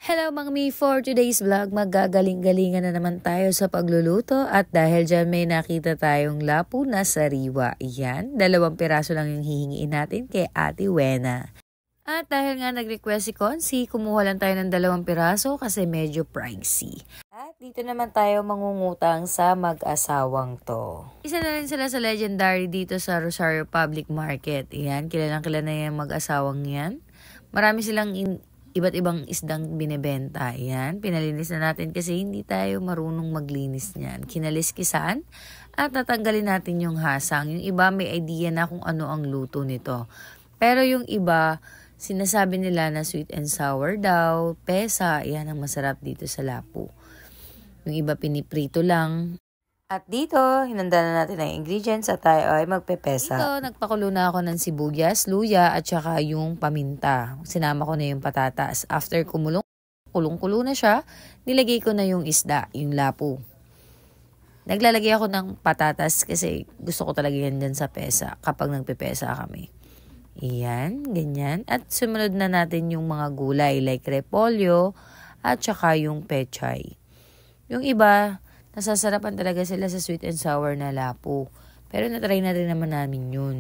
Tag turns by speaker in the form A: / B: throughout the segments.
A: Hello mga mi, for today's vlog, magagaling-galingan na naman tayo sa pagluluto at dahil dyan may nakita tayong lapu na sariwa. Yan, 2 piraso lang yung hihingiin natin kay Ate Wena. At dahil nga nag-request si Concy, kumuha lang tayo ng 2 piraso kasi medyo pricey. At dito naman tayo mangungutang sa mag-asawang to. Isa na rin sila sa legendary dito sa Rosario Public Market. Yan, kilalang-kilala na yung mag-asawang yan. Marami silang iba't ibang isdang binebenta. Yan, pinalinis na natin kasi hindi tayo marunong maglinis niyan. Kinaliskisan at natanggalin natin yung hasang. Yung iba may idea na kung ano ang luto nito. Pero yung iba, sinasabi nila na sweet and sour daw, pesa, yan ang masarap dito sa Lapu. Yung iba piniprito lang. At dito, hinanda na natin ang ingredients at tayo ay magpepesa. Dito, nagpakulo na ako ng sibuyas, luya at saka yung paminta. Sinama ko na yung patatas. After kulong-kulo na siya, nilagay ko na yung isda, yung lapu. Naglalagay ako ng patatas kasi gusto ko talaga yan dyan sa pesa kapag nagpepesa kami. Iyan, ganyan. At sumunod na natin yung mga gulay like repolyo at saka yung pechay. Yung iba, nasasarapan talaga sila sa sweet and sour na lapu. Pero natry na rin naman namin yun.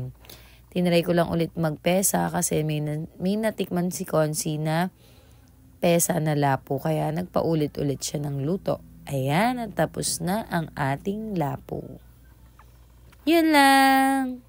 A: Tinry ko lang ulit magpesa kasi may natikman si Concy na pesa na lapu. Kaya nagpaulit-ulit siya ng luto. Ayan, at tapos na ang ating lapu. Yun lang!